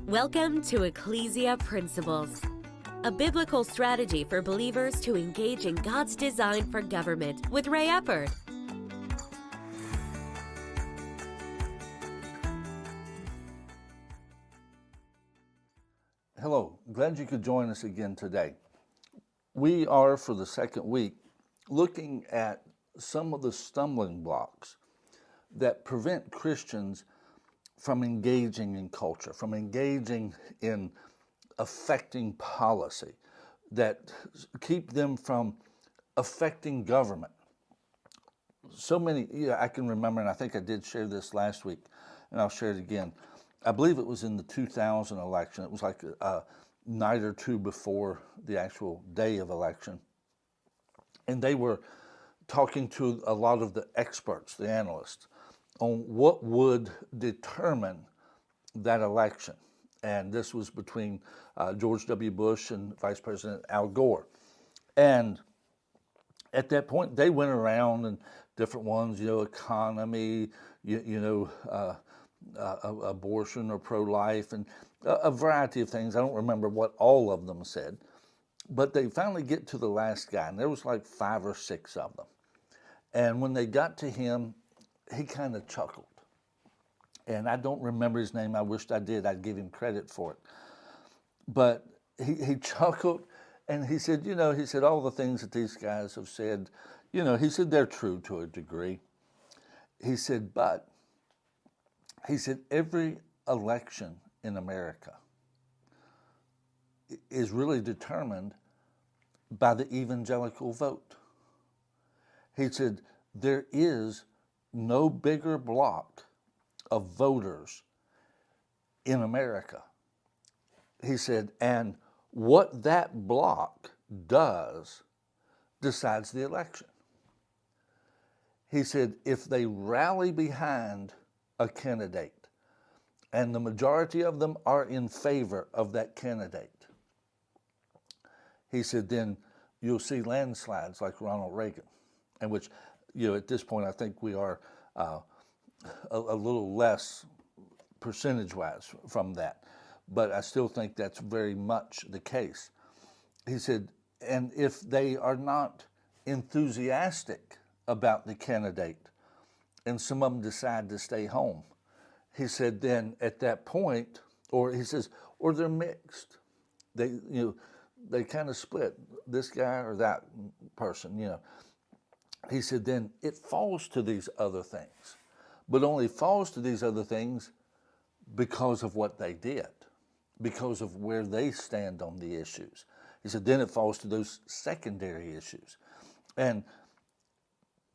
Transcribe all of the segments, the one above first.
Welcome to Ecclesia Principles, a biblical strategy for believers to engage in God's design for government with Ray Eppard. Hello, glad you could join us again today. We are, for the second week, looking at some of the stumbling blocks that prevent Christians from engaging in culture, from engaging in affecting policy, that keep them from affecting government. So many, I can remember, and I think I did share this last week, and I'll share it again. I believe it was in the 2000 election. It was like a night or two before the actual day of election. And they were talking to a lot of the experts, the analysts, on what would determine that election. And this was between George W. Bush and Vice President Al Gore. And at that point, they went around and different ones, economy, abortion or pro-life, and a variety of things. I don't remember what all of them said. But they finally get to the last guy, and there was like 5 or 6 of them. And when they got to him, he kind of chuckled. And I don't remember his name. I wished I did. I'd give him credit for it. But he chuckled, and he said, all the things that these guys have said, he said they're true to a degree. He said, every election in America is really determined by the evangelical vote. He said, there is no bigger block of voters in America. He said, and what that block does decides the election. He said, if they rally behind a candidate and the majority of them are in favor of that candidate, he said, then you'll see landslides like Ronald Reagan, and which, at this point, I think we are a little less percentage-wise from that. But I still think that's very much the case. He said, and if they are not enthusiastic about the candidate, and some of them decide to stay home, he said, then at that point, or they're mixed. They kind of split, this guy or that person, He said, then it falls to these other things, but only falls to these other things because of what they did, because of where they stand on the issues. He said, then it falls to those secondary issues.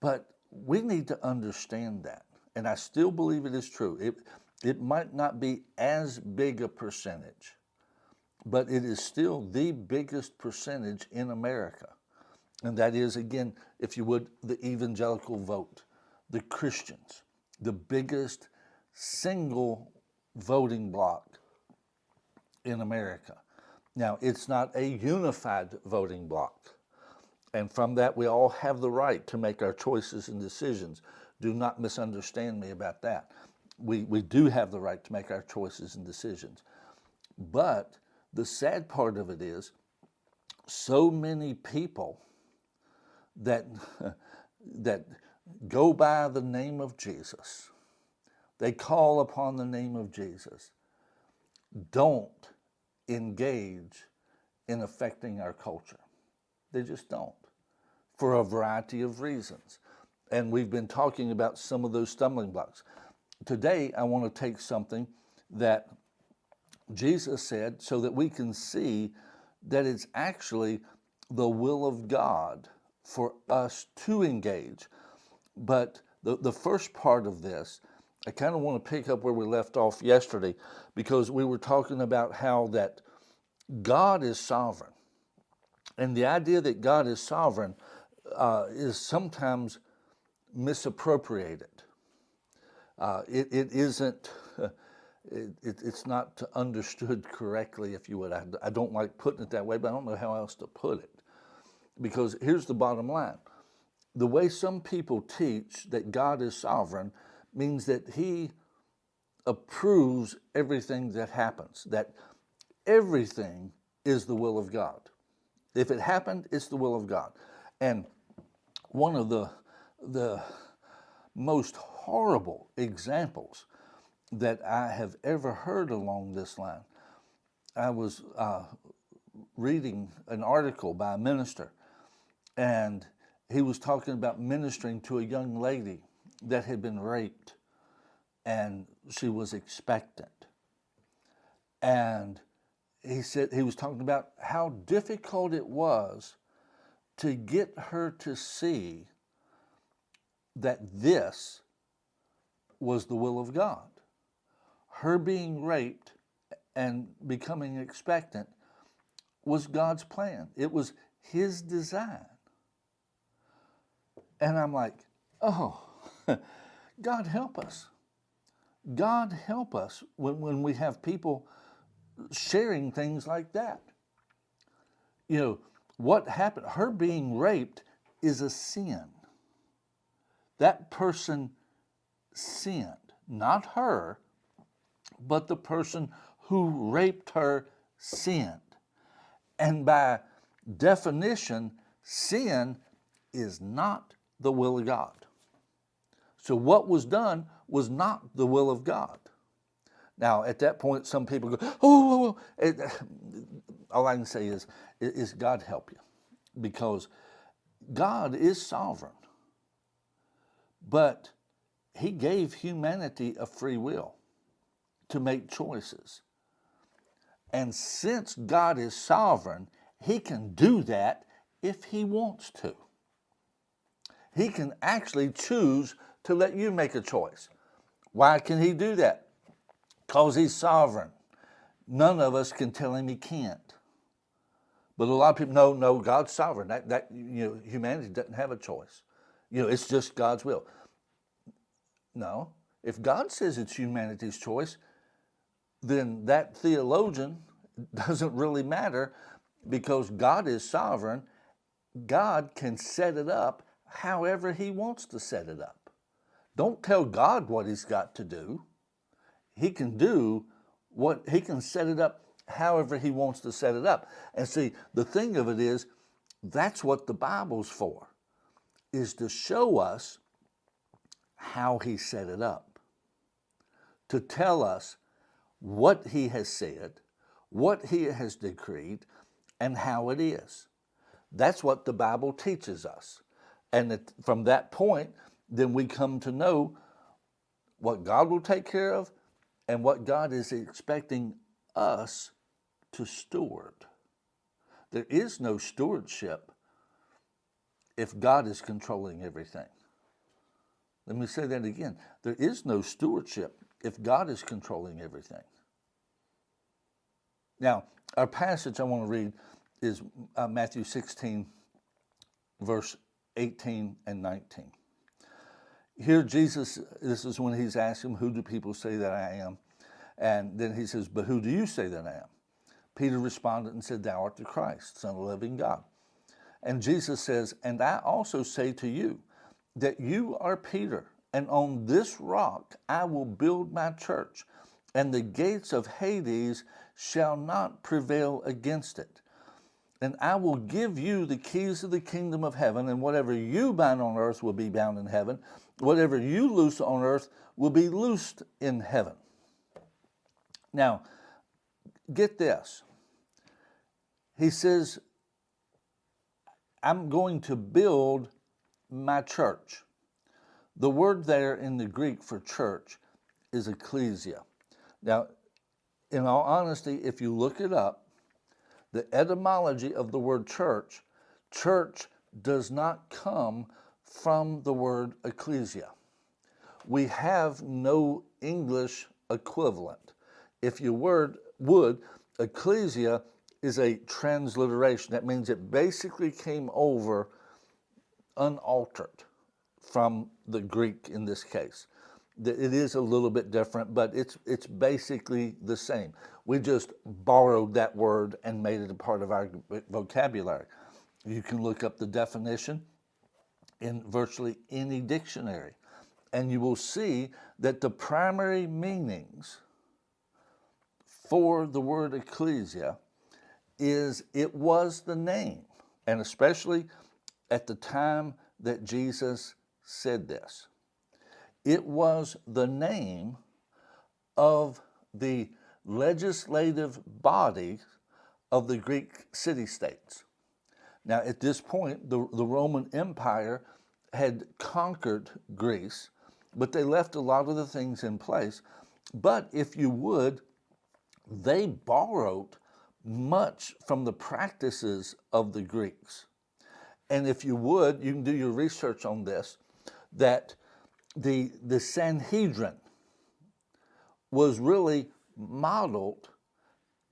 But we need to understand that, and I still believe it is true. It might not be as big a percentage, but it is still the biggest percentage in America. And that is, again, if you would, the evangelical vote, the Christians, the biggest single voting bloc in America. Now, it's not a unified voting bloc. And from that, we all have the right to make our choices and decisions. Do not misunderstand me about that. We do have the right to make our choices and decisions. But the sad part of it is, so many people that go by the name of Jesus, they call upon the name of Jesus, don't engage in affecting our culture. They just don't, for a variety of reasons. And we've been talking about some of those stumbling blocks. Today, I want to take something that Jesus said so that we can see that it's actually the will of God for us to engage. But the first part of this, I kind of want to pick up where we left off yesterday, because we were talking about how that God is sovereign. And the idea that God is sovereign is sometimes misappropriated. It isn't, it's not understood correctly, if you would. I don't like putting it that way, but I don't know how else to put it. Because here's the bottom line. The way some people teach that God is sovereign means that he approves everything that happens, that everything is the will of God. If it happened, it's the will of God. And one of the most horrible examples that I have ever heard along this line, I was reading an article by a minister, and he was talking about ministering to a young lady that had been raped, and she was expectant. And he said, he was talking about how difficult it was to get her to see that this was the will of God. Her being raped and becoming expectant was God's plan. It was his design. And I'm like, oh, God help us. God help us when we have people sharing things like that. You know, what happened, her being raped is a sin. That person sinned, not her, but the person who raped her sinned. And by definition, sin is not the will of God. So what was done was not the will of God. Now, at that point, some people go, oh, all I can say is God help you, because God is sovereign, but he gave humanity a free will to make choices. And since God is sovereign, he can do that if he wants to. He can actually choose to let you make a choice. Why can he do that? Because he's sovereign. None of us can tell him he can't. But a lot of people, no, God's sovereign. That humanity doesn't have a choice. It's just God's will. No, if God says it's humanity's choice, then that theologian doesn't really matter, because God is sovereign. God can set it up however he wants to set it up. Don't tell God what he's got to do. He can do what he can set it up however he wants to set it up. And see, the thing of it is, that's what the Bible's for, is to show us how he set it up, to tell us what he has said, what he has decreed, and how it is. That's what the Bible teaches us. And from that point, then we come to know what God will take care of and what God is expecting us to steward. There is no stewardship if God is controlling everything. Let me say that again. There is no stewardship if God is controlling everything. Now, our passage I want to read is Matthew 16, verse 18 and 19. Here Jesus, this is when he's asked him, who do people say that I am? And then he says, but who do you say that I am? Peter responded and said, thou art the Christ, Son of the living God. And Jesus says, and I also say to you that you are Peter, and on this rock I will build my church, and the gates of Hades shall not prevail against it. And I will give you the keys of the kingdom of heaven, and whatever you bind on earth will be bound in heaven. Whatever you loose on earth will be loosed in heaven. Now, get this. He says, I'm going to build my church. The word there in the Greek for church is ecclesia. Now, in all honesty, if you look it up, the etymology of the word church does not come from the word ecclesia. We have no English equivalent. If you would, ecclesia is a transliteration. That means it basically came over unaltered from the Greek in this case. It is a little bit different, but it's basically the same. We just borrowed that word and made it a part of our vocabulary. You can look up the definition in virtually any dictionary And you will see that the primary meanings for the word ecclesia is it was the name, and especially at the time that Jesus said this, it was the name of the legislative body of the Greek city-states. Now, at this point, the Roman Empire had conquered Greece, but they left a lot of the things in place. But if you would, they borrowed much from the practices of the Greeks. And if you would, you can do your research on this, that the Sanhedrin was really modeled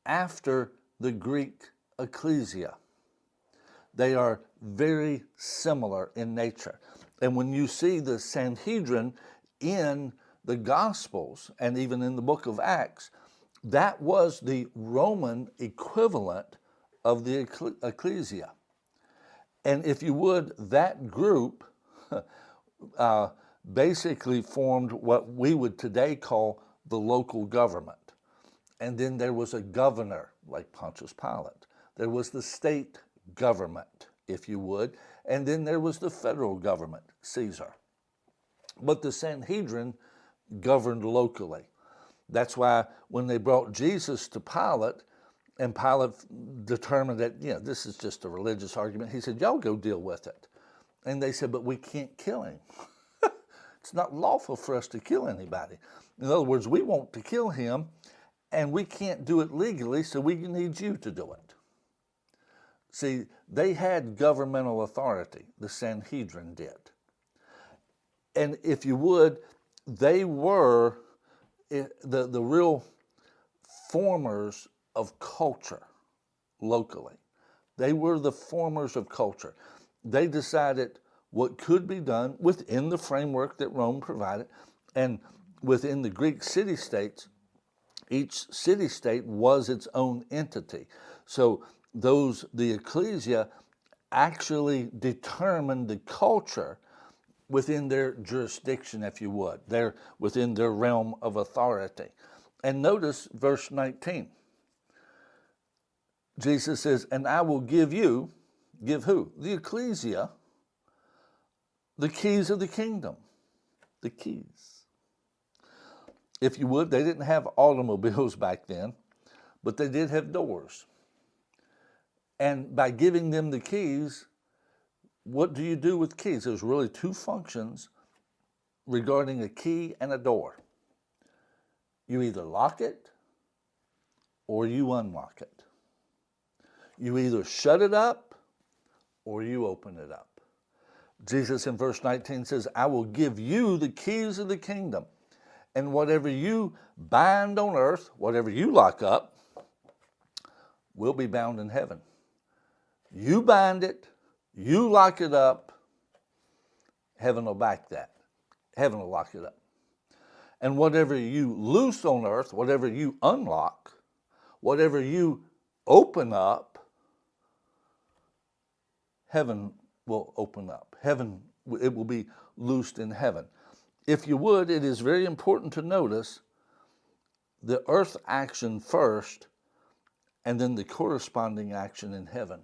after the Greek ecclesia. They are very similar in nature. And when you see the Sanhedrin in the Gospels and even in the book of Acts, that was the Roman equivalent of the ecclesia. And if you would, that group basically formed what we would today call the local government. And then there was a governor, like Pontius Pilate. There was the state government, if you would, and then there was the federal government, Caesar. But the Sanhedrin governed locally. That's why when they brought Jesus to Pilate, and Pilate determined that, this is just a religious argument, he said, y'all go deal with it. And they said, but we can't kill him. It's not lawful for us to kill anybody. In other words, we want to kill him, and we can't do it legally, so we need you to do it. See, they had governmental authority, the Sanhedrin did. And if you would, they were the real formers of culture locally. They were the formers of culture. They decided what could be done within the framework that Rome provided, and within the Greek city-states, each city-state was its own entity. So the ecclesia actually determined the culture within their jurisdiction, if you would. They're within their realm of authority. And notice verse 19. Jesus says, and I will give you, give who? The ecclesia, the keys of the kingdom. The keys. If you would, they didn't have automobiles back then, but they did have doors. And by giving them the keys, what do you do with keys? There's really two functions regarding a key and a door. You either lock it or you unlock it. You either shut it up or you open it up. Jesus in verse 19 says, I will give you the keys of the kingdom, and whatever you bind on earth, whatever you lock up, will be bound in heaven. You bind it, you lock it up, heaven will back that. Heaven will lock it up. And whatever you loose on earth, whatever you unlock, whatever you open up, heaven will open up. Heaven, it will be loosed in heaven. If you would, it is very important to notice the earth action first and then the corresponding action in heaven.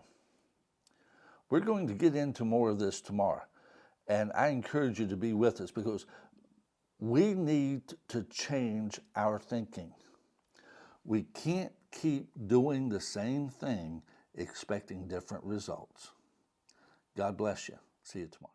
We're going to get into more of this tomorrow, and I encourage you to be with us because we need to change our thinking. We can't keep doing the same thing expecting different results. God bless you. See you tomorrow.